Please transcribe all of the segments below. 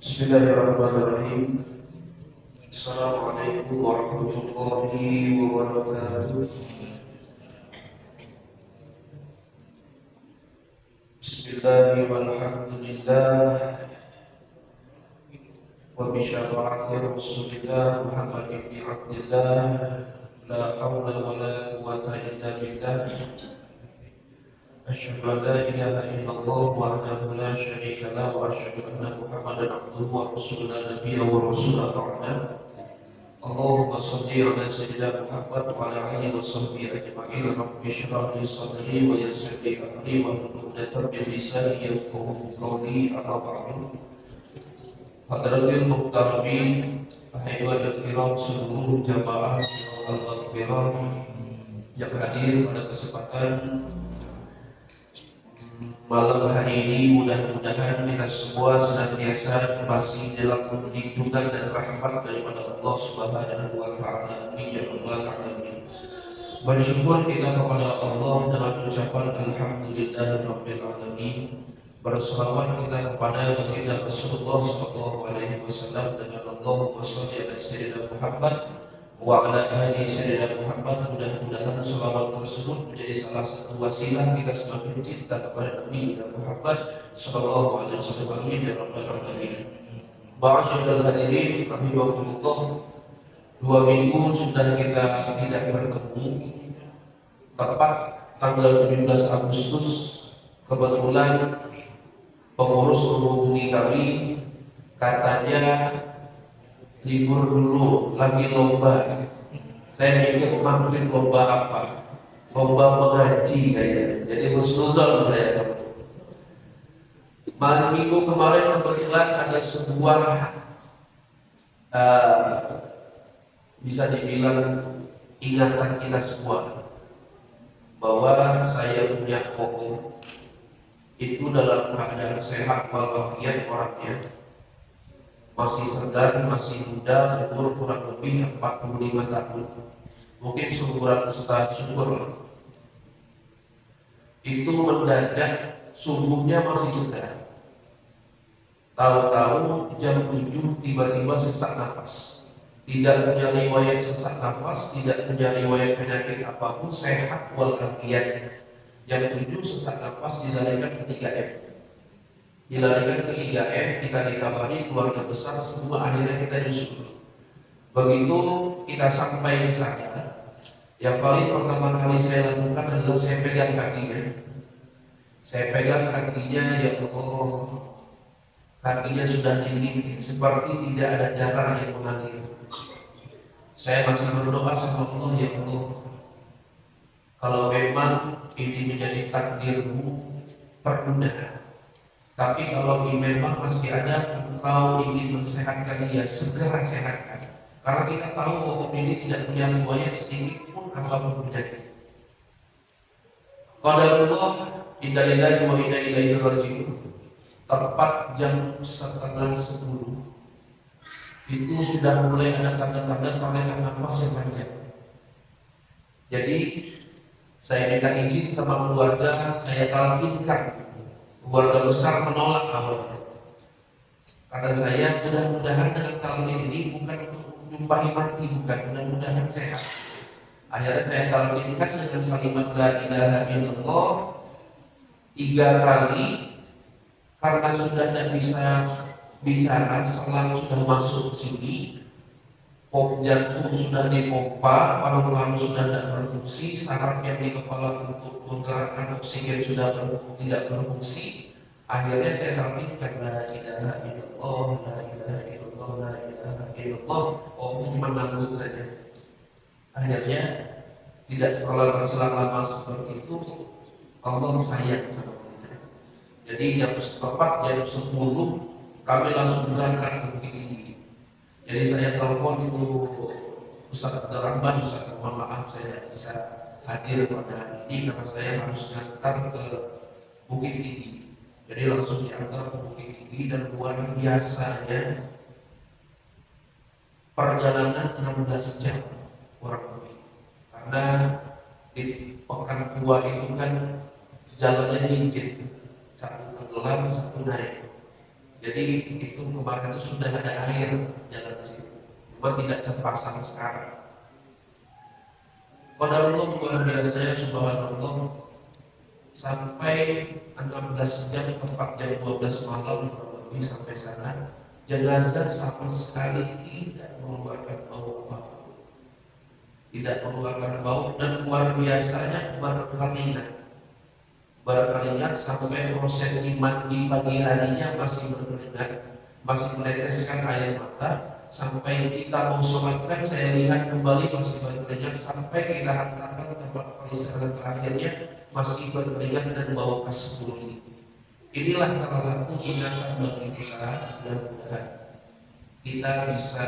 Bismillahirrahmanirrahim. Assalamualaikum warahmatullahi wabarakatuh. Bismillahirrahmanirrahim. Walhamdulillah wa bi syafa'ati Rasulillah Muhammad ibn Abdillah. La haula wa la quwwata illa billah. Asyhadu an la ilaha illallah wahdahu la syarika lahu wa asyhadu anna Muhammadan abduhu wa rasuluhu la nabiyya wa rasula ba'da. Allahumma shalli ala sayyidina Muhammad wa ala alihi wa sahbihi ajma'in. Rabbi shrah li sadri wa yassir li amri wahlul 'uqdatam min lisani yafqahu qawli. Amma ba'du. Hadratil muhtaramin, hadirin kiram seluruh jamaah al-maghfirah yang hadir pada kesempatan malam hari ini, mudah-mudahan kita semua senantiasa masih dalam lindungan dan rahmat daripada Allah Subhanahu wa taala. Amin ya rabbal alamin. Bersyukur kita kepada Allah dengan ucapan alhamdulillahirabbil alamin. Berselawat kita kepada baginda Rasulullah sallallahu alaihi wasallam dengan Allahumma shalli ala sayyidina Muhammad wa ala ali sayyidina Muhammad. Mudah-mudahan selawat tersebut menjadi salah satu wasilah kita semakin cinta kepada Nabi Muhammad sallallahu alaihi wasallam. Amin ya rabbal alamin. Ma'asyiral hadirin rahimakumullah. 2 minggu sudah kita tidak bertemu. Tepat tanggal 17 Agustus kebetulan pengurus menghubungi kami, katanya libur dulu, lagi lomba. Saya mikir mampir lomba apa? Lomba mengaji kayaknya. Jadi husnuzon saya. Malam minggu kemarin kebetulan ada sebuah bisa dibilang ingatan kita semua bahwa saya punya kokoh itu dalam keadaan sehat walafiat orangnya, masih segar, masih muda, umur kurang lebih 45 tahun, mungkin seumuran Ustaz Syukur. Itu mendadak sumbuhnya masih segar, tahu-tahu jam 7 tiba-tiba sesak nafas. Tidak punya riwayat sesak nafas, tidak punya riwayat penyakit apapun, sehat walafiat. Jam 7 sesak nafas, dilarikan ke 3M. Dilarikan ke 3M, kita dikabari keluarga besar semua, akhirnya kita nyusul. Begitu kita sampai di sana, yang paling pertama kali saya lakukan adalah saya pegang kakinya. Saya pegang kakinya, ya Allah, kakinya sudah dingin, seperti tidak ada darah yang mengalir. Saya masih berdoa sama Allah, ya Allah, kalau memang ini menjadi takdirmu, permudah. Tapi kalau memang masih ada engkau ingin mensehatkan dia, segera sehatkan. Karena kita tahu bahwa ini tidak punya riwayat sedikit pun apapun penyakit. Qadarullah, inna lillahi wa inna ilaihi raji'un. Tepat jam 9:30 itu sudah mulai ada tanda-tanda tarikan nafas yang panjang. Jadi saya minta izin sama keluarga, saya talkinkan. Keluarga besar menolak awalnya. Kata saya, mudah-mudahan dengan talkin ini bukan untuk menjumpahi mati, bukan, mudah-mudahan sehat. Akhirnya saya talkinkan dengan kalimat la ilaha illallah 3 kali. Karena sudah tidak bisa bicara, selang sudah masuk sini, pom jantung sudah dipompa, paru-paru sudah tidak berfungsi, saraf yang di kepala untuk menggerakkan oksigen sudah tidak berfungsi. Akhirnya saya talkinkan la ilaha illallah, la ilaha illallah, la ilaha illallah. Om cuma ngangguk saja. Akhirnya tidak setelah berselang lama seperti itu, Allah sayang sama kita. Jadi jam tepat jam 10 kami langsung berangkat ke Bukit Tinggi. Jadi saya telepon itu Ustaz Abdurrahman, Ustaz, mohon maaf saya tidak bisa hadir pada hari ini karena saya harus ngantar ke Bukit Tinggi. Jadi langsung diantar ke Bukit Tinggi dan luar biasanya perjalanan 16 jam kurang lebih. Karena di Pekan Tua itu kan jalannya cincin, satu tenggelam, satu naik. Jadi itu kemarin itu sudah ada air jalan di situ, cuma tidak sepasang sekarang. Qadarullah luar biasanya subhanallah, sampai 16 jam tepat jam 12 malam lebih sampai sana, jenazah sama sekali tidak mengeluarkan bau apa, tidak mengeluarkan bau, dan luar biasanya berkeringat sampai prosesi mandi pagi harinya masih berkeringat, masih meneteskan air mata, sampai kita mau sholatkan saya lihat kembali masih berkeringat, sampai kita hantarkan ke tempat peristirahatan terakhirnya masih berkeringat dan bau kasbuli. Inilah salah satu ingatan bagi kita, mudah-mudahan kita bisa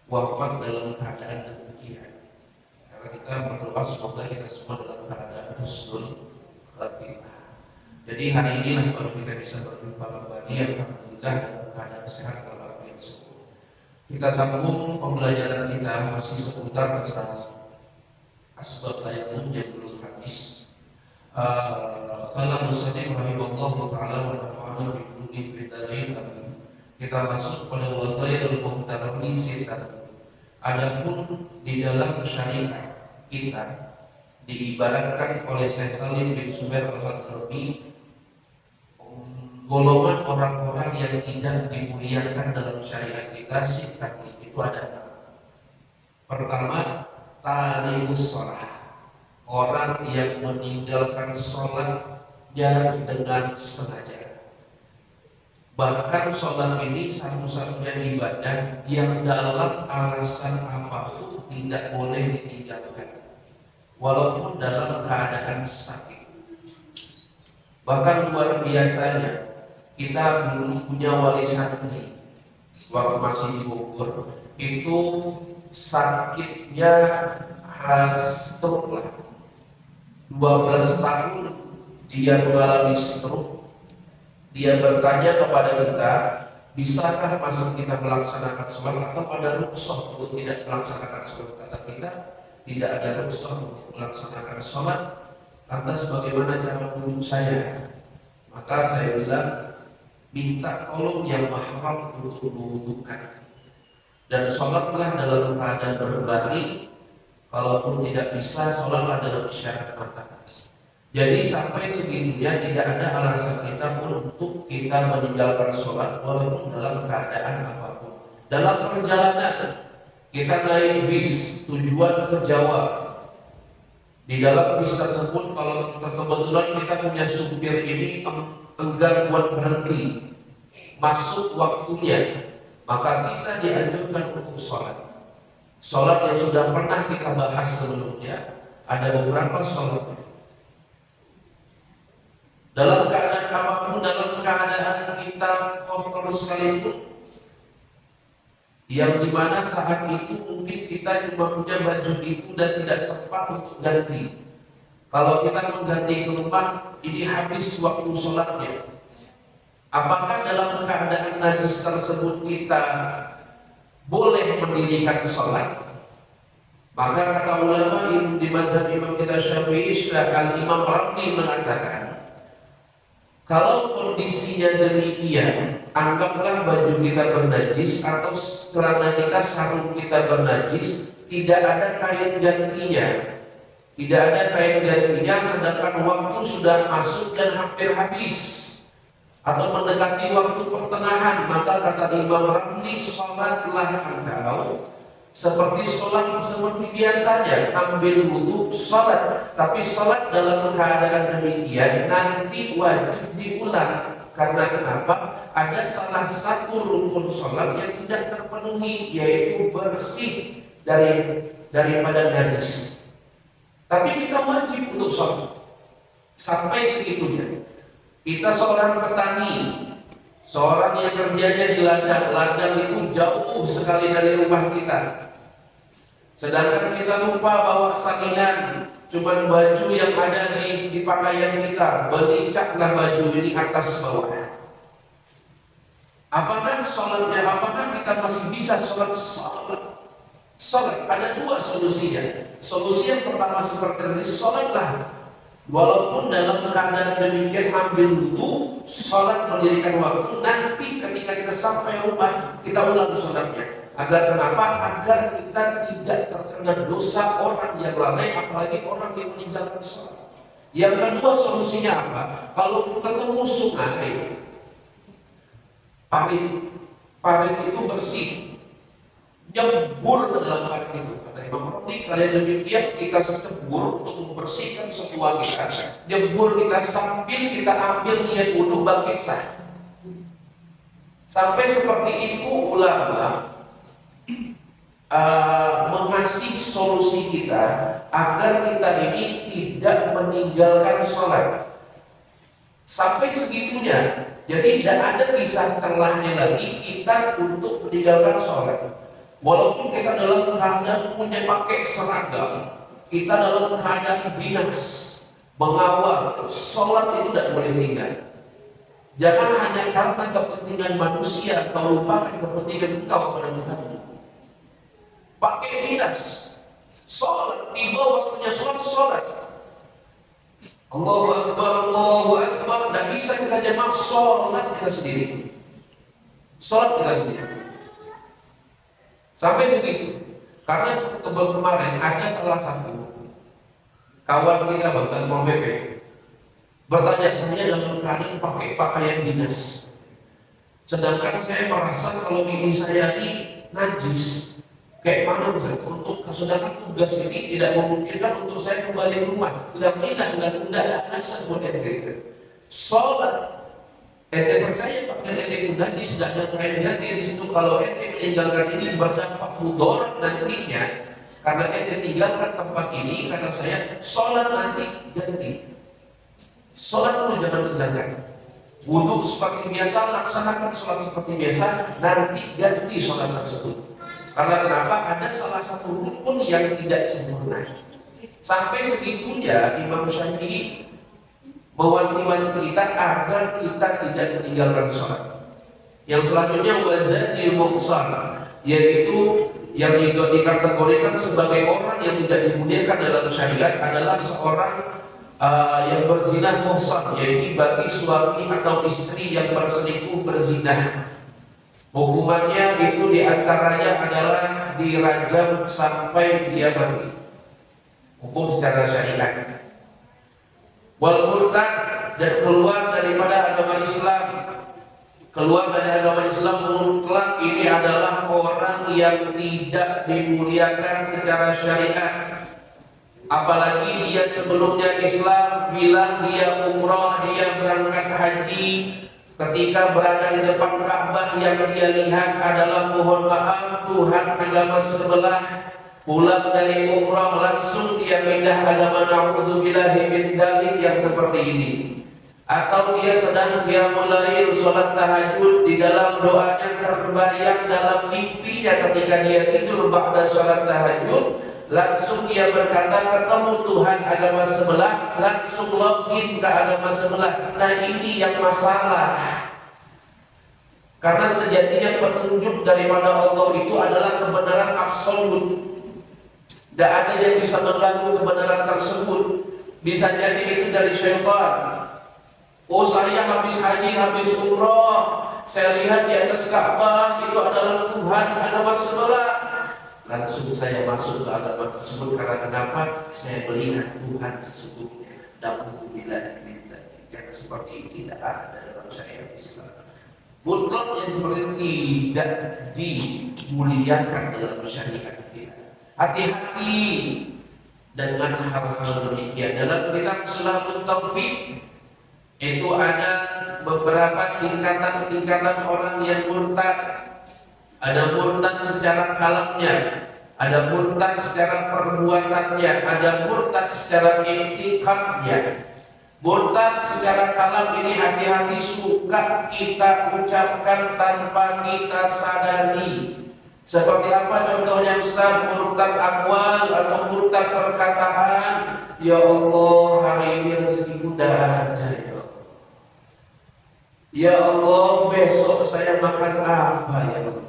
wafat dalam keadaan demikian. Karena kita berdoa semoga kita semua dalam keadaan husnul khatimah. Jadi hari inilah baru kita bisa berjumpa kembali, alhamdulillah dalam keadaan sehat walafiat semua. Kita sambung pembelajaran kita masih seputar tentang asbab tayamum yang belum habis. Qala musannif rahimahullahu taala wa nafa'ana fi kulli bid'ain. Kita masuk pada wadhairul muhtarami sitan. Adapun di dalam syariat kita diibaratkan oleh Syekh Salim bin Zubair Al-Hadrami golongan orang-orang yang tidak dimuliakan dalam syariat kita. Sitan itu ada. Pertama, tarikus sholat, orang yang meninggalkan sholatnya dengan sengaja. Bahkan sholat ini satu-satunya ibadah yang dalam alasan apapun tidak boleh ditinggalkan, walaupun dalam keadaan sakit. Bahkan luar biasanya, kita dulu punya wali santri waktu masih di Bogor, itu sakitnya stroke lah, 12 tahun dia mengalami stroke. Dia bertanya kepada kita, bisakah masuk kita melaksanakan sholat atau ada rukhsah untuk tidak melaksanakan sholat? Kata kita, tidak ada rukhsah untuk melaksanakan sholat. Lantas bagaimana cara menurut saya? Maka saya bilang, minta tolong yang mahram untuk mewudukan, dan sholatlah dalam keadaan berbaring. Kalaupun tidak bisa, sholatlah dalam isyarat mata. Jadi sampai segitunya tidak ada alasan kita untuk kita meninggalkan sholat walaupun dalam keadaan apapun. Dalam perjalanan kita naik bis tujuan ke Jawa, di dalam bis tersebut kalau kebetulan kita punya supir ini enggan buat berhenti, masuk waktunya, maka kita dianjurkan untuk sholat. Sholat yang sudah pernah kita bahas sebelumnya, ada beberapa sholat. Dalam keadaan apapun, dalam keadaan kita kotor sekalipun, yang dimana saat itu mungkin kita cuma punya baju itu dan tidak sempat untuk ganti. Kalau kita mengganti ke rumah, ini habis waktu sholatnya. Apakah dalam keadaan najis tersebut kita boleh mendirikan sholat? Maka kata ulama di mazhab Imam kita Syafi'i, Imam Rabi mengatakan, kalau kondisinya demikian, anggaplah baju kita bernajis atau celana kita, sarung kita bernajis, tidak ada kain gantinya. Tidak ada kain gantinya, sedangkan waktu sudah masuk dan hampir habis atau mendekati waktu pertengahan, maka kata Imam Ramli, sholatlah engkau seperti sholat seperti biasanya, ambil wudhu, sholat. Tapi sholat dalam keadaan demikian nanti wajib diulang. Karena kenapa? Ada salah satu rukun sholat yang tidak terpenuhi, yaitu bersih daripada najis. Tapi kita wajib untuk sholat sampai segitunya. Kita seorang petani, seorang yang kerjanya di ladang itu jauh sekali dari rumah kita. Sedangkan kita lupa bawa salinan, cuman baju yang ada di pakaian kita, berlicaklah baju ini atas bawah. Apakah sholatnya? Apakah kita masih bisa sholat? Sholat ada dua solusinya. Solusi yang pertama seperti ini, sholatlah Walaupun dalam keadaan demikian ambil wudu, sholat mendirikan waktu, nanti ketika kita sampai rumah kita ulang sholatnya. Agar kenapa? Agar kita tidak terkena dosa orang yang lalai, apalagi orang yang meninggalkan sholat. Yang kedua solusinya apa? Kalau ketemu sungai, parit itu bersih, nyebur ke dalam parit itu. Kata Imam Romli, kalian demikian kita cebur untuk membersihkan sebuah kita, nyebur kita sambil kita ambil niat wudu bangkit sah. Sampai seperti itu ulama mengasih solusi kita agar kita ini tidak meninggalkan sholat sampai segitunya. Jadi tidak ada bisa celahnya lagi kita untuk meninggalkan sholat. Walaupun kita dalam keadaan punya pakai seragam, kita dalam keadaan dinas, mengawal, sholat itu tidak boleh tinggal. Jangan hanya karena kepentingan manusia kau lupakan kepentingan engkau pada Tuhan. Pakai dinas, sholat, tiba waktunya sholat. Allahu Akbar, tidak bisa kita jamaah sholat kita sendiri. Sholat kita sendiri. Sampai segitu. Karena kemarin ada salah satu kawan kita bangsa Satpol PP bertanya, saya dalam keadaan pakai pakaian dinas, sedangkan saya merasa kalau ini saya ini najis. Kayak mana Ustaz? Untuk sedangkan tugas ini tidak memungkinkan untuk saya kembali rumah. Tidak ada alasan buat ente. Sholat, ente percaya Pak dan ente itu najis, tidak ada kaitannya di situ. Kalau ente meninggalkan ini berdampak mudarat nantinya, karena ente tinggalkan tempat ini, kata saya, sholat nanti ganti. Sholat dulu jangan tinggalkan. Wudhu seperti biasa, laksanakan sholat seperti biasa, nanti ganti sholat tersebut. Karena kenapa? Ada salah satu rukun yang tidak sempurna. Sampai segitunya Imam Syafi'i mewanti-wanti kita agar kita tidak meninggalkan sholat. Yang selanjutnya wazanil muhsan, yaitu yang dikategorikan sebagai orang yang tidak dimuliakan dalam syariat adalah seorang yang berzina muhsan, yaitu bagi suami atau istri yang berselingkuh berzina. Hukumannya itu diantaranya adalah dirajam sampai dia mati. Hukum secara syariat. Wal murtad, dan keluar daripada agama Islam. Keluar dari agama Islam mutlak ini adalah orang yang tidak dimuliakan secara syariat. Apalagi dia sebelumnya Islam, bilang dia umrah, dia berangkat haji. Ketika berada di depan Ka'bah yang dia lihat adalah mohon maaf Tuhan agama sebelah, pulang dari umrah langsung dia pindah agama, na'udzubillahi min dzalik, yang seperti ini. Atau dia sedang qiyamul sholat tahajud, di dalam doanya terbayang dalam mimpinya ketika dia tidur ba'da sholat tahajud, langsung dia berkata ketemu Tuhan agama sebelah, langsung login ke agama sebelah. Nah ini yang masalah. Karena sejatinya petunjuk daripada Allah itu adalah kebenaran absolut. Tidak ada yang bisa mengganggu kebenaran tersebut. Bisa jadi itu dari syaitan. Oh saya habis haji, habis umroh, saya lihat di atas Ka'bah itu adalah Tuhan agama sebelah. Langsung saya masuk ke agama tersebut. Karena kenapa? Saya melihat Tuhan sesungguhnya. Na'udzubillah minta. Yang seperti ini tidak ada dalam syariat Islam. Mutlak yang seperti itu tidak dimuliakan dalam syariat kita. Hati-hati dengan hal-hal demikian. Dalam kitab Sulamut Taufiq itu ada beberapa tingkatan-tingkatan orang yang murtad. Ada murtad secara kalamnya, ada murtad secara perbuatannya, ada murtad secara i'tiqadnya. Murtad secara kalam ini hati-hati, suka kita ucapkan tanpa kita sadari. Seperti apa contohnya Ustaz? Murtad akwal atau murtad perkataan. Ya Allah, hari ini rezeki udah ada ya. Ya Allah, besok saya makan apa ya Allah?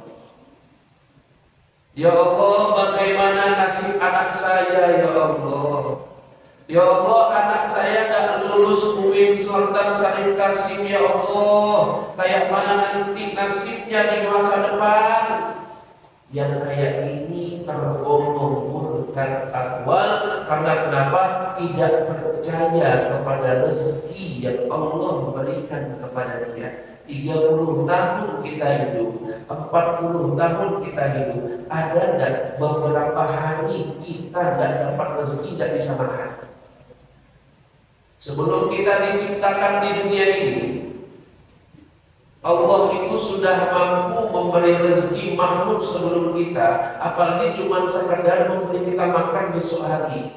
Ya Allah, bagaimana nasib anak saya ya Allah? Ya Allah, anak saya Sultan Syarif Qasim ya Allah, kayak mana nanti nasibnya di masa depan. Yang kayak ini tergolong murtad akwal karena kenapa? Tidak percaya kepada rezeki yang Allah berikan kepada dia. 30 tahun kita hidup, 40 tahun kita hidup, ada dan beberapa hari kita tidak dapat rezeki, tidak bisa makan. Sebelum kita diciptakan di dunia ini, Allah itu sudah mampu memberi rezeki makhluk sebelum kita, apalagi cuma sekedar memberi kita makan besok hari.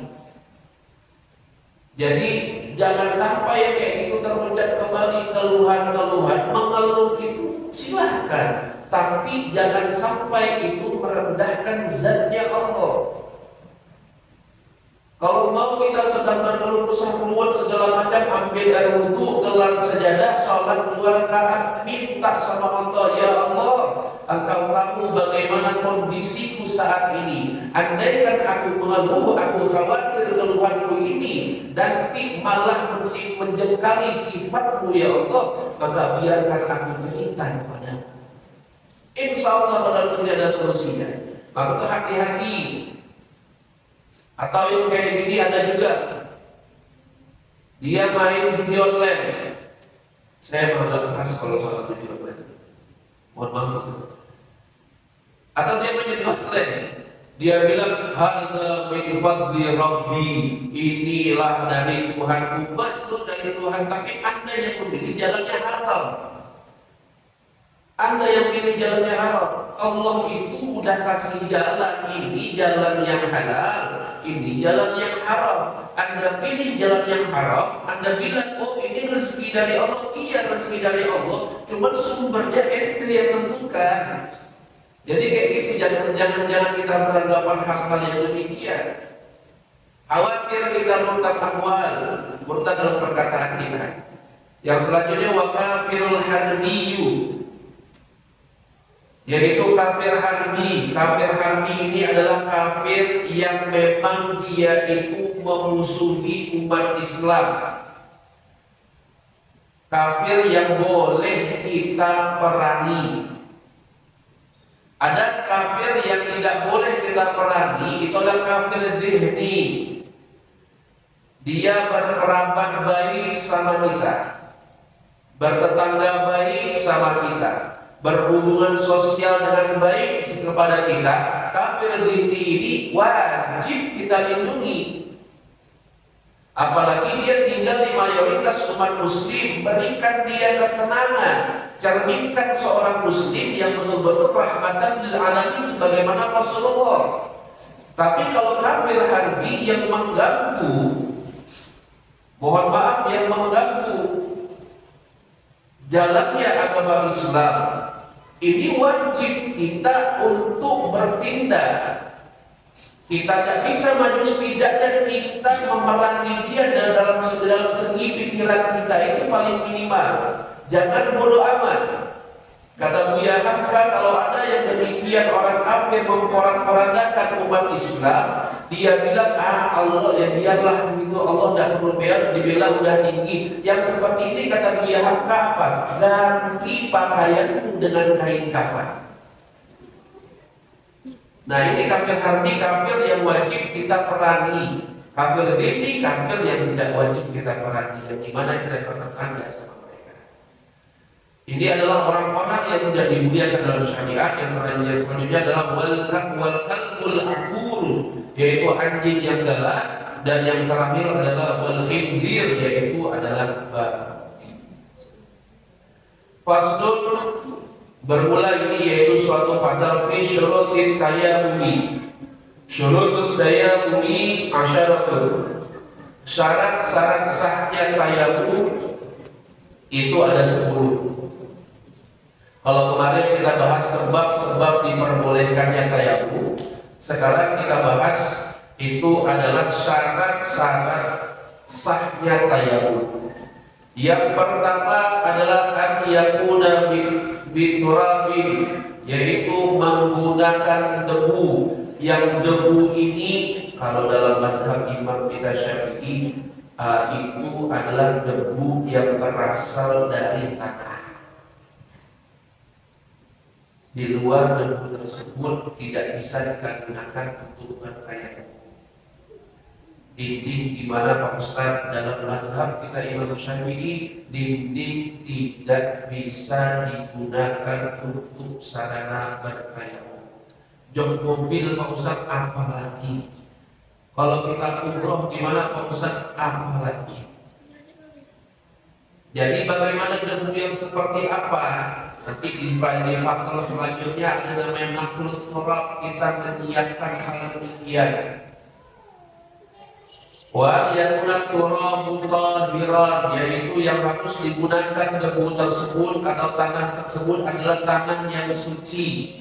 Jadi jangan sampai yang kayak gitu terpecah kembali keluhan-keluhan. Mengeluh itu silahkan, tapi jangan sampai itu merendahkan zatnya Allah. Kalau mau kita sedang berkeluh kesah keluar segala macam, ambil air wudu, gelar sajadah, sholat 2 rakaat, minta sama Allah, ya Allah, Engkau tahu bagaimana kondisiku saat ini. Andaikan aku mengeluh, aku khawatir keluhanku ini nanti malah menjengkali sifatmu ya Allah, maka biarkan aku cerita kepadamu. Insya Allah benar-benar ada solusinya. Maka hati-hati. Atau yang kayak gini ada juga, dia main judi online. Saya agak keras kalau soal judi online, mohon maaf Mas. Atau dia main judi online, dia bilang hadza min fadli rabbi, inilah dari Tuhanku. Betul dari Tuhan, tapi Anda yang memilih jalannya haram. Anda yang pilih jalannya haram. Allah itu udah kasih jalan, ini jalan yang halal, ini jalan yang haram. Anda pilih jalan yang haram, Anda bilang, oh ini rezeki dari Allah. Iya rezeki dari Allah, cuma sumbernya ente yang tentukan. Jadi kayak gitu, jangan kita beranggapan hal-hal yang demikian. Khawatir kita murtad akwal, murtad dalam perkataan kita. Yang selanjutnya wa kafirul harbiyu, yaitu kafir harbi. Kafir harbi ini adalah kafir yang memang dia itu memusuhi umat Islam. Kafir yang boleh kita perangi. Ada kafir yang tidak boleh kita perangi, itulah kafir dhihni. Dia berkerabat baik sama kita, bertetangga baik sama kita, berhubungan sosial dengan baik kepada kita. Kafir dhihni ini wajib kita lindungi. Apalagi dia tinggal di mayoritas umat muslim, berikan dia ketenangan, cerminkan seorang muslim yang betul-betul rahmatan lil alamin sebagaimana Rasulullah. Tapi kalau kafir harbi yang mengganggu, mohon maaf, yang mengganggu jalannya agama Islam, ini wajib kita untuk bertindak. Kita tidak bisa maju, setidaknya kita memerangi dia dalam segi pikiran kita itu paling minimal. Jangan bodoh amat. Kata Buya Hamka, kalau ada yang demikian orang kafir memporak-porandakan umat Islam, dia bilang Allah ya biarlah begitu, Allah tidak perlu dibela udah tinggi. Yang seperti ini kata Buya Hamka apa? Ganti pakaianmu dengan kain kafan. Nah ini kafir harbi, kafir yang wajib kita perangi. Kafir ini kafir yang tidak wajib kita perangi, yang dimana kita bertetangga sama mereka. Ini adalah orang-orang yang tidak dimuliakan dalam syariat. Yang selanjutnya adalah wal kalbul aqur, yaitu anjing yang galak, dan yang terakhir adalah wal khinzir, yaitu adalah babi. Faslun, bermula ini yaitu suatu pasal fi syurutit tayammumi. Syurutut tayammumi asyaratun. Syarat-syarat sahnya tayammum itu ada 10. Kalau kemarin kita bahas sebab-sebab diperbolehkannya tayammum, sekarang kita bahas itu adalah syarat-syarat sahnya tayammum. Yang pertama adalah an yakuna biturabin, yaitu menggunakan debu. Yang debu ini kalau dalam mazhab Imam kita Syafi'i itu adalah debu yang berasal dari tanah. Di luar debu tersebut tidak bisa kita gunakan untuk bertayamum. Dinding di mana Pak Ustaz dalam mazhab kita Imam Syafi'i, dinding tidak bisa digunakan untuk sarana bertayamum. Jok mobil Pak Ustaz apalagi. Kalau kita umroh gimana Pak Ustaz apalagi. Jadi bagaimana debu yang seperti apa? Nanti di pasal selanjutnya ada namanya makhluk turab, kita menyiapkan hal demikian. Wa yakuna turabu tahiran, yaitu yang harus digunakan debu tersebut atau tanah tersebut adalah tanah yang suci,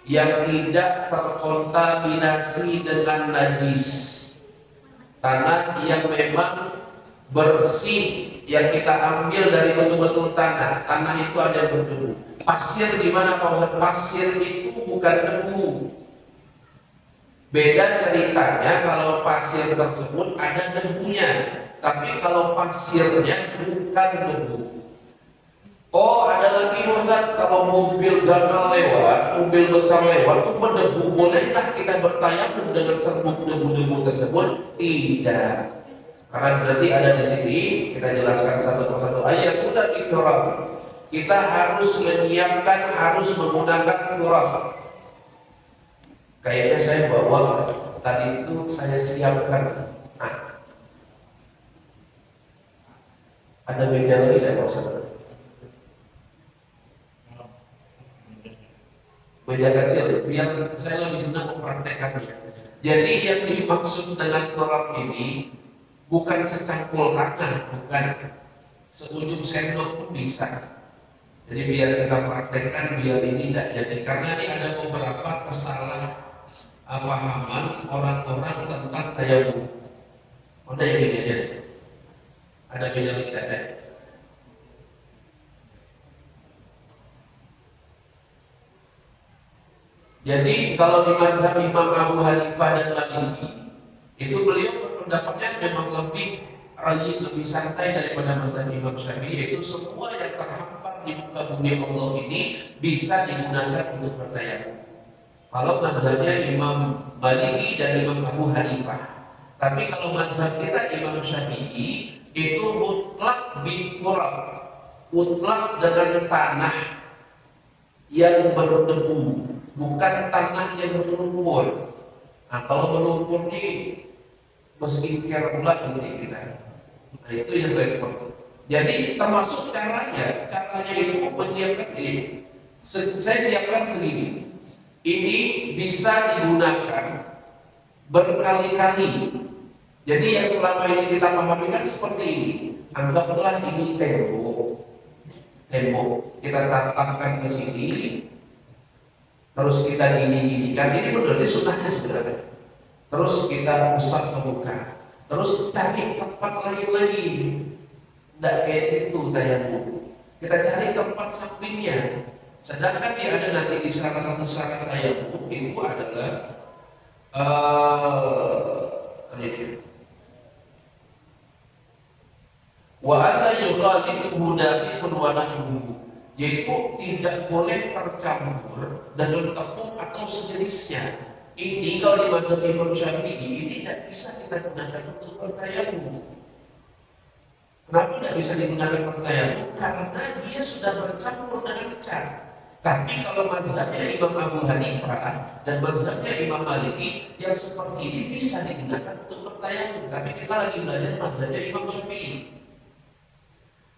yang tidak terkontaminasi dengan najis. Tanah yang memang bersih, yang kita ambil dari betul-betul tanah. Tanah itu ada yang berdebu. Pasir gimana Pak Ustaz? Pasir itu bukan debu. Beda ceritanya kalau pasir tersebut ada debunya, tapi kalau pasirnya bukan debu. Oh, ada lagi Ustaz, kalau mobil gagal lewat, mobil besar lewat itu berdebu, bolehkah kita bertayamum dengan serbuk debu-debu tersebut? Tidak. Karena berarti ada di sini, kita jelaskan satu persatu. Ayat udah di turab. Kita harus menyiapkan, harus menggunakan turab. Kayaknya saya bawa tadi itu saya siapkan. Nah, ada meja lagi tidak Pak Ustaz? Meja kecil, biar saya lebih senang mempraktekannya. Jadi yang dimaksud dengan turab ini bukan secangkul tanah, bukan seujung sendok pun bisa. Jadi biar kita praktekkan, biar ini tidak jadi. Karena ini ada beberapa kesalahpahaman orang-orang tentang tayamum. Ada yang ini aja. Ada beda tidak ada. Jadi kalau di mazhab Imam Abu Hanifah dan Maliki itu beliau pendapatnya memang lebih santai daripada mazhab Imam Syafi'i, yaitu semua yang terhampar di muka bumi Allah ini bisa digunakan untuk bertayamum. Kalau mazhabnya Imam Maliki dan Imam Abu Hanifah. Tapi kalau mazhab kita Imam Syafi'i itu mutlak biturab, mutlak dengan tanah yang berdebu, bukan tanah yang berlumpur. Nah, kalau berlumpur ini mesti kira pula nanti kita. Nah, itu yang repot. Jadi termasuk caranya itu menyiapkan ini. Saya siapkan sendiri. Ini bisa digunakan berkali-kali. Jadi yang selama ini kita pahami kan seperti ini. Anggaplah ini tembok. Kita tatapkan ke sini. Terus kita gini-ginikan, ini benar, ini sunnahnya sebenarnya. Terus kita usap ke muka, terus cari tempat lain lagi. Tidak kayak itu tayamum. Kita cari tempat sampingnya. Sedangkan dia ada nanti di salah satu syarat tayamum itu adalah wa alla yukhalifu nabiqun wa nahwu, yaitu tidak boleh tercampur dengan tepung atau sejenisnya. Ini kalau di mazhab Imam Syafi'i ini tidak bisa kita gunakan untuk bertayamum. Kenapa tidak bisa digunakan bertayamum? Karena dia sudah bercampur dengan cat. Tapi kalau mazhabnya Imam Abu Hanifah dan mazhabnya Imam Maliki yang seperti ini bisa digunakan untuk bertayamum. Tapi kita lagi belajar mazhabnya Imam Syafi'i.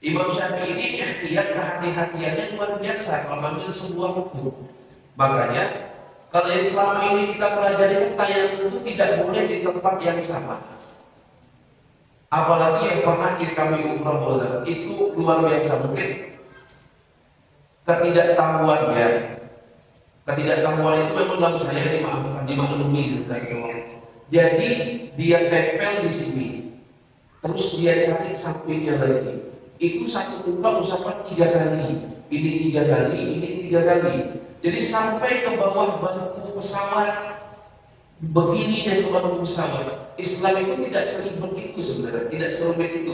Imam Syafi'i ini ikhtiar kehati-hatiannya luar biasa kalau mengambil sebuah hukum. Makanya kalau yang selama ini kita pelajari kan tayamum itu tidak boleh di tempat yang sama. Apalagi yang pernah kami umroh itu luar biasa. Mungkin ketidaktahuan itu memang dalam saya dimaafkan, dimaklumi sebenarnya. Jadi dia tempel di sini, terus dia cari sampingnya lagi. Itu satu muka usapan 3 kali, ini 3 kali, ini 3 kali. Jadi sampai ke bawah bangku pesawat. begini dan kebanggaan pesawat. Islam itu tidak seribet itu sebenarnya, tidak serumit itu.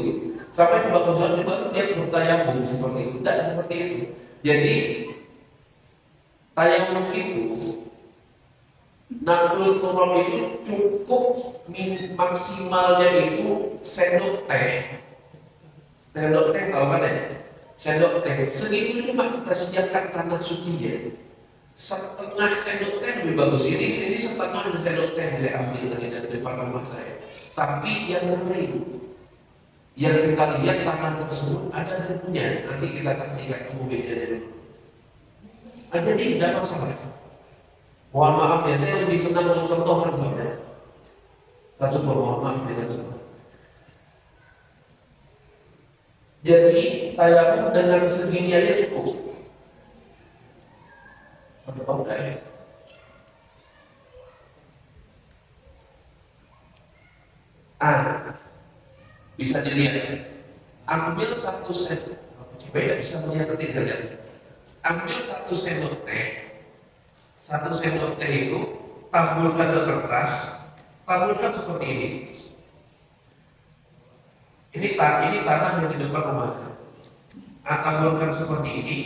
Sampai kebanggaan pesawat juga dia bertayamum seperti itu, tidak seperti itu. Jadi tayamum itu, naklul turab itu cukup maksimalnya itu sendok teh. Sendok teh tahu kan ya? Sendok teh segitu cuma kita siapkan tanah suci ya. Setengah sendok teh lebih bagus. Ini setengah sendok teh saya ambil tadi dari depan rumah saya. Tapi yang lain, yang kita lihat tanah tersebut ada debunya. Nanti kita saksikan kemudiannya dulu. Jadi tidak masalah. Mohon maaf ya, saya lebih senang mencontohkan sebenarnya. Satu mohon maaf ya, satu. Jadi tayamum dengan segini aja cukup. Atau enggak ya? Bisa dilihat. Ambil satu sendok. Beda bisa melihat ketik saja. Ambil satu sendok teh. Satu sendok teh itu taburkan ke kertas. Taburkan seperti ini. Ini tanah yang di depan rumah. Taburkan seperti ini.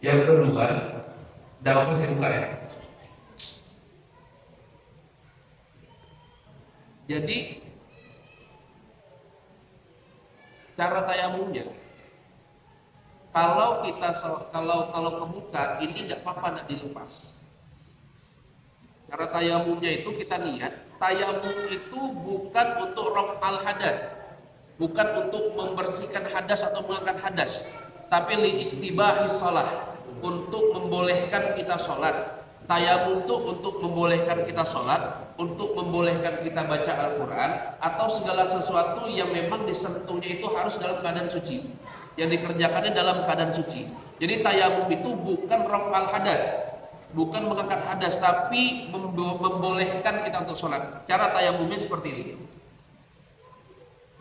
Yang kedua, daunnya saya buka ya. Jadi cara tayamumnya, kalau kebuka ini tidak apa-apa, tidak dilepas. Cara tayamumnya itu kita niat, tayamum itu bukan untuk raf'al hadas, bukan untuk membersihkan hadas atau mengangkat hadas, tapi li istibahis shalah, untuk membolehkan kita sholat. Tayamum itu untuk membolehkan kita sholat, untuk membolehkan kita baca Al-Quran, atau segala sesuatu yang memang disentuhnya itu harus dalam keadaan suci, yang dikerjakannya dalam keadaan suci. Jadi tayamum itu bukan raf'al hadas, bukan mengangkat hadas, tapi membolehkan kita untuk sholat. Cara tayamumnya seperti ini.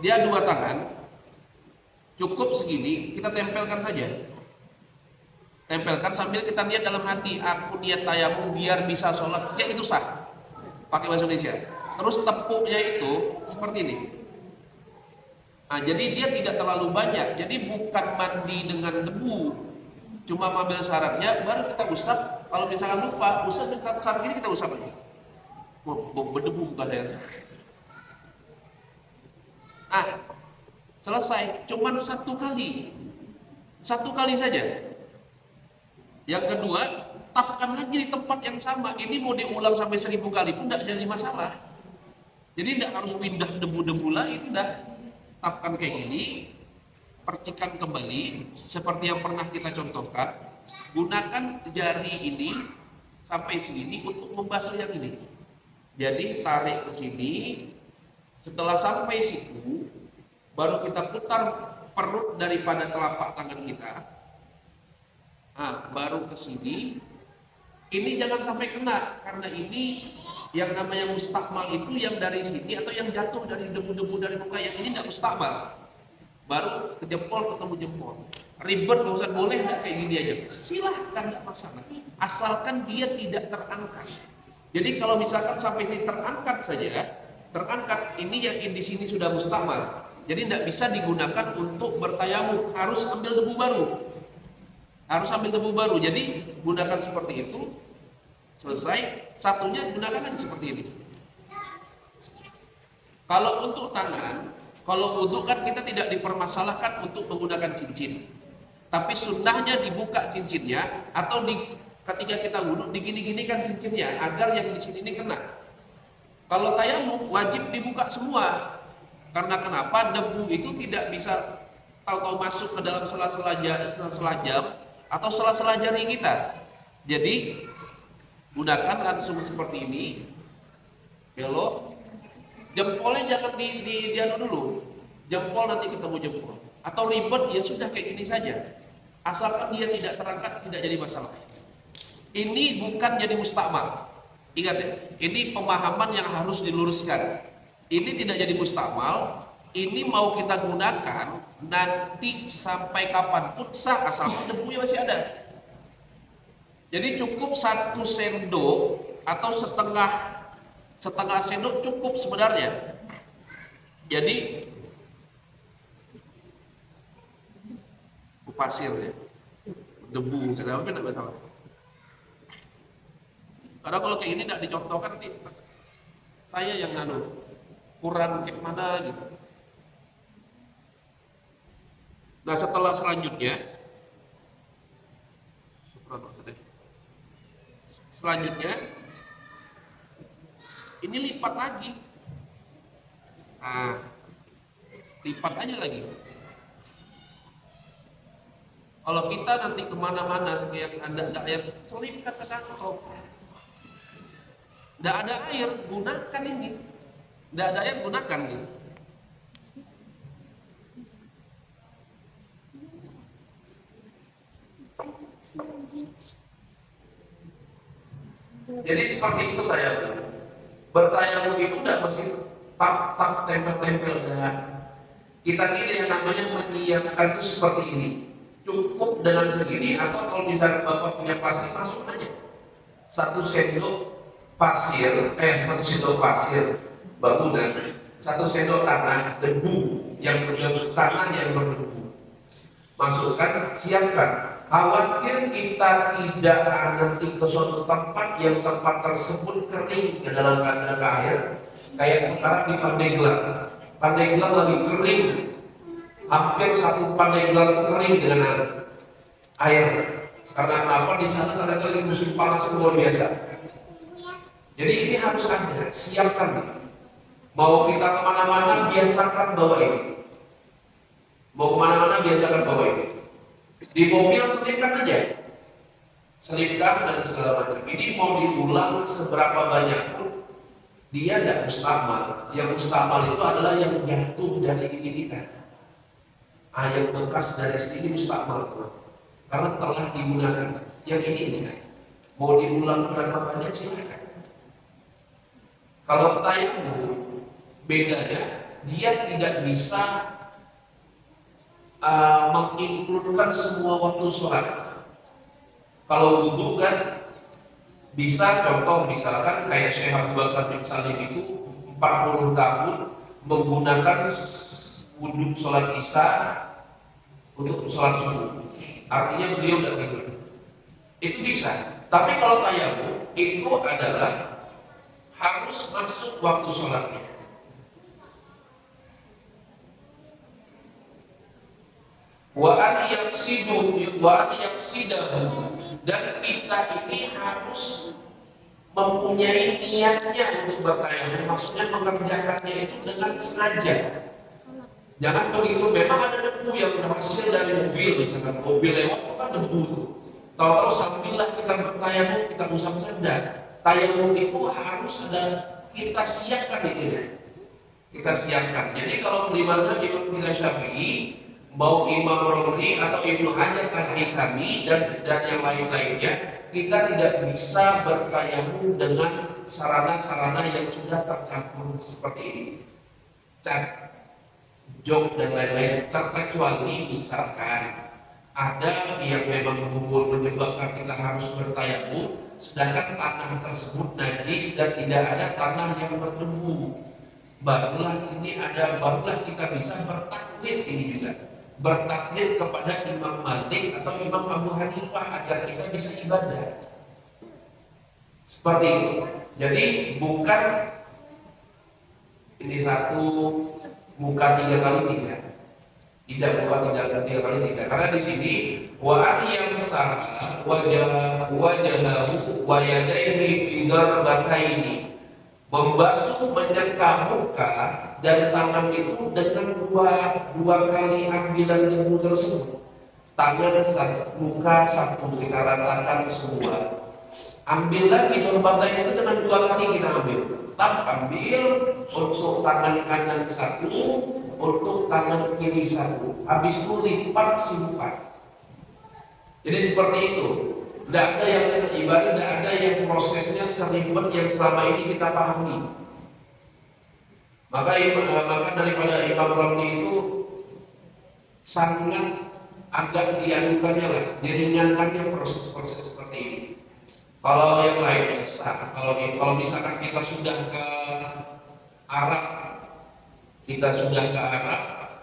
Dia dua tangan, cukup segini, kita tempelkan saja. Tempelkan sambil kita niat dalam hati, aku niat tayamum biar bisa sholat, ya itu sah. Pakai bahasa Indonesia. Terus tepuknya itu seperti ini. Jadi dia tidak terlalu banyak. Jadi bukan mandi dengan debu, cuma ambil syaratnya, baru kita usap. Kalau misalkan lupa, usap dekat saat ini kita usap lagi. Berdebu bukan saya. Selesai. Cuman satu kali saja. Yang kedua, tapkan lagi di tempat yang sama. Ini mau diulang sampai 1000 kali pun tidak jadi masalah. Jadi tidak harus pindah debu-debu lain. Tapkan kayak gini, percikan kembali seperti yang pernah kita contohkan. Gunakan jari ini sampai segini untuk membasuh yang ini. Jadi tarik ke sini. Setelah sampai situ, baru kita putar perut daripada telapak tangan kita. Baru ke sini. Ini jangan sampai kena, karena ini yang namanya mustakmal itu yang dari sini atau yang jatuh dari debu-debu dari muka, yang ini tidak mustakmal. Baru ke jempol ketemu jempol. Ribet Pak Ustaz, boleh nggak kayak gini aja? Silahkan, nggak masalah. Asalkan dia tidak terangkat. Jadi kalau misalkan sampai ini terangkat saja, terangkat ini yang di sini sudah mustakmal. Jadi tidak bisa digunakan untuk bertayamum, harus ambil debu baru. Jadi gunakan seperti itu. Selesai, satunya gunakan lagi seperti ini. Kalau untuk tangan, kalau wudhu kan kita tidak dipermasalahkan untuk menggunakan cincin. Tapi sunnahnya dibuka cincinnya, atau ketika kita wudhu digini-ginikan cincinnya agar yang di sini ini kena. Kalau tayamum wajib dibuka semua. Karena kenapa? Debu itu tidak bisa tahu-tahu masuk ke dalam sela-sela jam atau sela-sela jari kita. Jadi gunakan langsung seperti ini. Belok. Jempolnya jangan di dulu. Jempol nanti ketemu jempol. Atau ribet, ya sudah kayak gini saja. Asalkan dia tidak terangkat, tidak jadi masalah. Ini bukan jadi mustakmal. Ingat ya, ini pemahaman yang harus diluruskan. Ini tidak jadi mustakmal ini mau kita gunakan nanti sampai kapanpun sah asalkan debunya masih ada. Jadi cukup 1 sendok atau setengah sendok cukup sebenarnya. Jadi pasir ya, debu kata apa tidak masalah. Karena kalau kayak ini tidak dicontohkan nih, saya yang kurang kayak mana gitu. Nah selanjutnya ini lipat lagi. Nah, lipat aja lagi. Kalau kita nanti kemana-mana yang ada air, selipkan ke kantong. Tidak ada air, gunakan ini. Tidak ada air, gunakan ini. Jadi seperti itu tayamum. Bertayamum itu tidak mesti tak tempel-tempel dah. Kita kira yang namanya menyiapkan itu seperti ini. Cukup dengan segini, atau kalau misalnya Bapak punya plastik, masuk aja 1 sendok pasir, 1 sendok pasir bangunan, 1 sendok tanah debu yang berdebu, tanah yang berdebu, masukkan, siapkan. Khawatir kita tidak nanti ke suatu tempat yang tempat tersebut kering ke dalam keadaan air, kayak sekarang di Pandeglang lagi kering. Hampir 1 Pandeglang kering dengan air. Karena kenapa? Di sana kadang-kadang musim panas luar biasa. Jadi ini harus ada, siapkan. Mau kita kemana-mana, biasakan bawa ini. Mau kemana-mana, biasakan bawa ini. Di mobil selipkan aja, selipkan dan segala macam. Ini mau diulang seberapa banyak pun, dia tidak mustamal. Yang mustamal itu adalah yang jatuh dari ini kita. Yang bekas dari sini ini mustamal, karena setelah digunakan. Yang ini kan mau diulang berapa banyak silakan. Kalau tayamum bedanya, dia tidak bisa menginkludkan semua waktu sholat. Kalau wudhu kan bisa, contoh misalkan kayak Syekh Abu Bakar bin Salim itu 40 tahun menggunakan wudhu sholat isya untuk sholat subuh. Artinya beliau tidak tidur. Itu bisa. Tapi kalau tayamum itu adalah harus masuk waktu sholatnya. Wa an yaksidahu, dan kita ini harus mempunyai niatnya untuk bertayamum. Maksudnya mengerjakannya itu dengan sengaja. Jangan begitu, memang ada debu yang berhasil dari mobil, misalkan mobil lewat itu kan debu tuh. Tahu-tahu sambillah kita bertayamum, kita usap-usap. Tayamum itu harus ada, kita siapkan itu ya. Kita siapkan. Jadi kalau di mazhab Imam kita Syafi'i, mau Imam Romli atau Ibnu Hajar Al-Haytami dan yang lain-lainnya, kita tidak bisa bertayamum dengan sarana-sarana yang sudah tercampur seperti ini, cat, jok dan lain-lain, terkecuali misalkan ada yang memang menyebabkan kita harus bertayamum, sedangkan tanah tersebut najis dan tidak ada tanah yang berdebu, barulah kita bisa bertaklid ini juga. Bertaklid kepada Imam Malik atau Imam Abu Hanifah agar kita bisa ibadah. Seperti itu. Jadi bukan ini satu, bukan 3 kali 3. Tidak, bukan 3 kali 3. Karena di sini wa an yamsah wajahahu wa yadayhi bidarbataini, membasuh menyeka muka dan tangan itu dengan dua kali ambilan debu tersebut. Tangan satu, muka satu, kita ratakan semua. Ambil lagi dorbatain itu dengan 2 kali kita ambil. Ambil untuk tangan kanan satu, untuk tangan kiri satu. Habis itu lipat simpan. Jadi seperti itu. Tidak ada yang ibarat, tidak ada yang prosesnya seribet yang selama ini kita pahami. Maka daripada Imam Romli itu sangat agak dianukannya lah, diringankannya proses-proses seperti ini. Kalau yang lain biasa, kalau misalkan kita sudah ke Arab,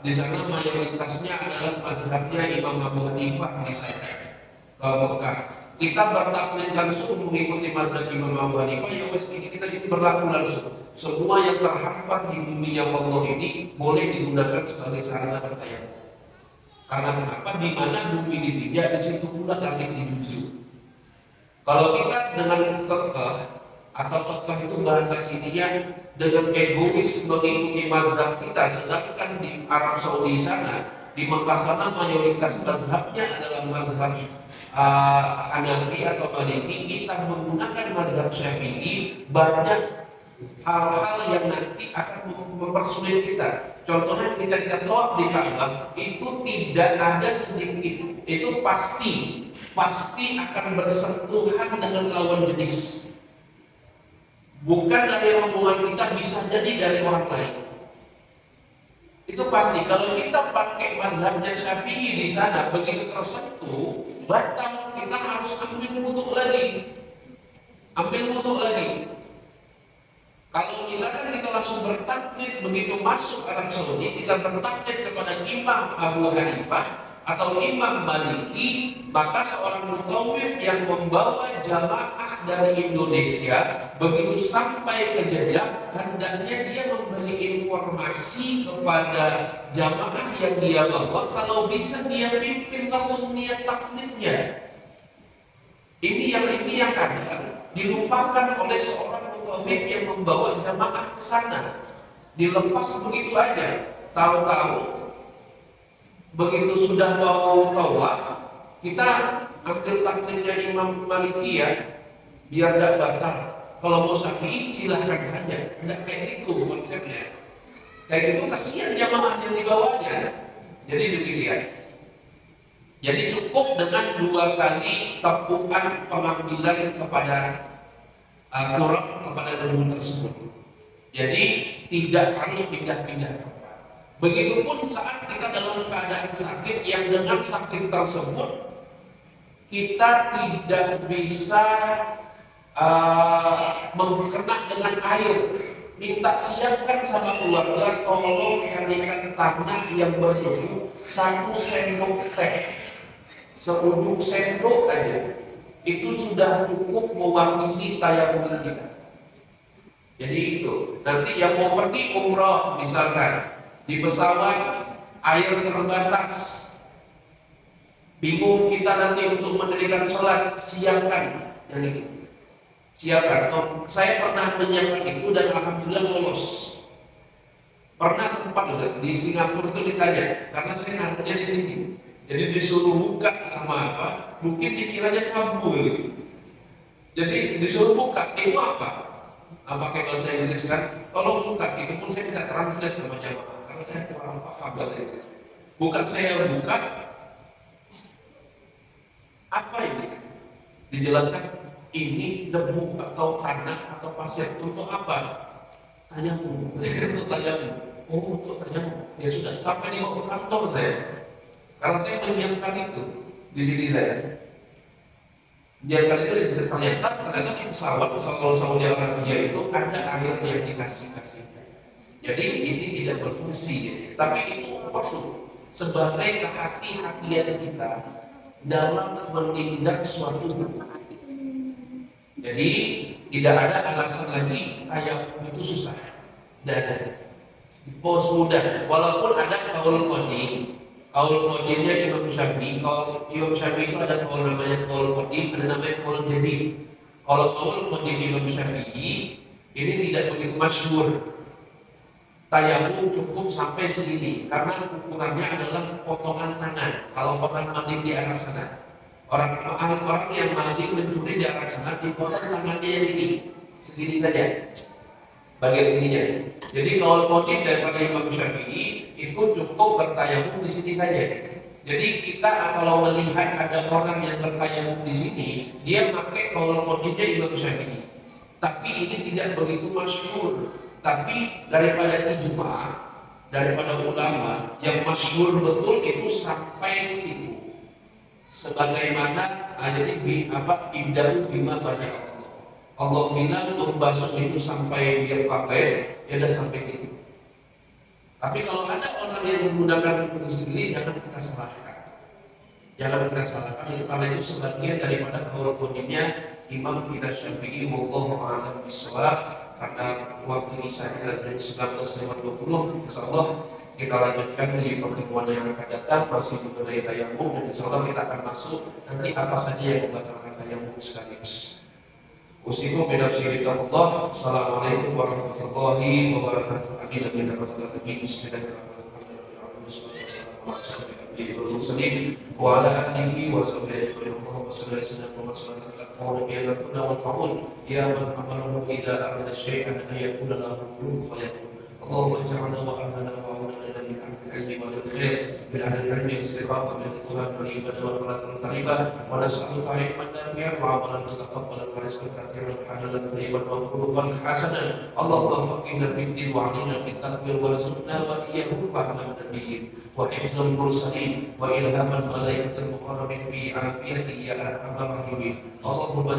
di sana mayoritasnya adalah mazhabnya Imam Abu Hanifah di sana ke Mekah. Kita bertaklid langsung mengikuti mazhab Imam Abu Hanifah, ya wes kita itu berlaku langsung. Semua yang terhampar di bumi yang Allah ini boleh digunakan sebagai sarana bertayamum. Karena kenapa? Di mana bumi dipijak, di situ pula langit dijunjung. Kalau kita dengan kekeh atau kekeh itu bahasa sininya dengan egois mengikuti mazhab kita, sedangkan di Arab Saudi sana, di Mekah sana mayoritas mazhabnya adalah mazhab Hanafi atau Maliki, kita menggunakan mazhab Syafi'i, banyak hal-hal yang nanti akan mempersulit kita. Contohnya ketika kita tawaf di Ka'bah itu tidak ada sedikit, itu pasti akan bersentuhan dengan lawan jenis. Bukan dari rombongan kita, bisa jadi dari orang lain. Itu pasti. Kalau kita pakai mazhabnya Syafi'i di sana, begitu tersentuh, batal, kita harus ambil wudhu lagi. Kalau misalkan kita langsung bertaklid begitu masuk Arab Saudi, kita bertaklid kepada Imam Abu Hanifah atau Imam Maliki, maka seorang mutawif yang membawa jamaah dari Indonesia begitu sampai ke Jeddah, hendaknya dia memberi informasi kepada jamaah yang dia bawa, kalau bisa dia pimpin langsung niat taklidnya. Ini yang kadang dilupakan oleh seorang mutawif yang membawa jamaah ke sana, dilepas begitu aja. Tahu-tahu begitu sudah mau tawaf, kita ambil taklidnya Imam Maliki ya, biar tidak batal. Kalau mau Syafi'i silahkan saja, tidak kayak itu konsepnya. Kayak itu kasihan jamaah yang dibawanya. Jadi demikian. Jadi cukup dengan 2 kali tepukan pengambilan kepada kurang kepada debu tersebut. Jadi tidak harus pindah-pindah tempat. Begitupun saat kita dalam keadaan sakit, yang dengan sakit tersebut kita tidak bisa mengkena dengan air. Minta siapkan sama keluarga, tolong carikan tanah yang berdebu 1 sendok teh, seujung sendok aja, itu sudah cukup mewakili tayamum kita. Jadi itu, nanti yang mau pergi umroh misalkan, di pesawat air terbatas, bingung kita nanti untuk mendirikan sholat, siapkan yang itu. Siapkan. Saya pernah menyiapkan itu dan alhamdulillah lolos. Pernah sempat di Singapura itu ditanya, karena saya naruhnya di sini. Jadi disuruh buka sama apa? Mungkin dikiranya sabu gitu. Jadi disuruh buka, itu apa? Pakai bahasa Inggris kan? Tolong buka, itu pun saya tidak translate sama jamaah karena saya kurang paham bahasa Inggris. Saya buka, apa ini? Dijelaskan ini debu atau tanah atau pasir untuk apa? Tayamum. Untuk tayamum. Oh, untuk tayamum. Ya sudah, sampai di kantor saya. Karena saya menyiapkan itu di sini saya. Menyiapkan itu ternyata di pesawat kalau Saudi Arabia itu ada air yang dikasih. Jadi ini tidak berfungsi, tapi itu perlu sebagai kehati-hatian kita dalam menindak suatu hukum. Jadi tidak ada alasan lagi tayamum itu susah. Tidak ada. Pos mudah. Walaupun ada kaul qadim, Imam Syafi'i. Kalau Imam Syafi'i itu ada kaul namanya kaul qadim, ada namanya kaul jadid. Kalau kaul qadim Imam Syafi'i ini tidak begitu masyhur. Tayamum cukup sampai segini karena ukurannya adalah potongan tangan. Kalau orang mandi di Arab sana, orang yang mandi mencuri di Arab sana, dipotong tangannya yang ini, segini saja, bagian sininya. Jadi kalau qadim daripada Imam Syafi'i itu cukup bertayamum di sini saja. Jadi kita kalau melihat ada orang yang bertayamum di sini, dia pakai kaul qadimnya Imam Syafi'i. Tapi ini tidak begitu masyhur. Tapi daripada ijma, daripada ulama yang masyhur betul itu sampai situ. Sebagaimana jadi ibda'u bima bada Allah. Allah bilang membasuh itu sampai dia pakai, ya udah sampai situ. Tapi kalau ada orang yang menggunakan hukum sendiri, jangan kita salahkan. Jangan kita salahkan, karena itu sebagian daripada kaul qadimnya Imam kita Syafi'i wallahu a'lam bishawab. Karena waktu Isya kita dari 19:20, insyaallah kita lanjutkan di pertemuan yang akan datang masih mengenai tayamum, dan insyaallah kita akan masuk nanti apa saja yang membatalkan tayamum sekaligus. Usikum bi nafsi Allah. Assalamualaikum warahmatullahi wabarakatuh. Amin amin amin. Bismillahirrahmanirrahim. Wa ala alihi wa sahbihi wa sallam. Ya man amalahu idza arada syai'an ayakuna lahu kun fayakun. Allahumma ij'alna wa ahlana wa awlana min ahli al-ilmi wal khair min ahli al-ilmi istiqamah min Tuhan wal ibadah wa akhlaqul karimah wa nas'aluka ilman nafi'an wa amalan mutaqabbalan wa rizqan katsiran halalan thayyiban wa khuluqan hasanan. Allahumma faqihna fid din wa 'allimna fit taqwir warzuqna wa iyyakum fahman nabiyyin wa hifzal mursalin wa ilhaman malaikatil muqarrabin fi afiyati ya arhamar rahimin. Allahumma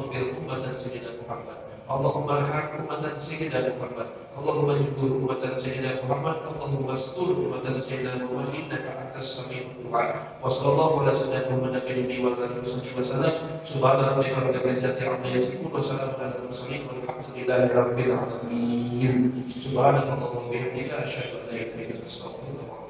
ighfir ummatan sayyidina Muhammad. Allahumma arham ummatan sayyidina Muhammad. Allahumma jibur ummatan sayyidina Muhammad. Allahumma astur ummatan sayyidina Muhammad. Innaka antas sami'ud du'a. Wa sallallahu ala sayyidina Muhammad nabiyyina wa alihi wasallam. Subhana rabbika rabbil izzati amma yasifun wa salamun ala mursalin walhamdulillahi rabbil alamin. Subhanallah wa bihamdihi asyhadu an la ilaha illa anta astaghfiruka wa atubu ilaik.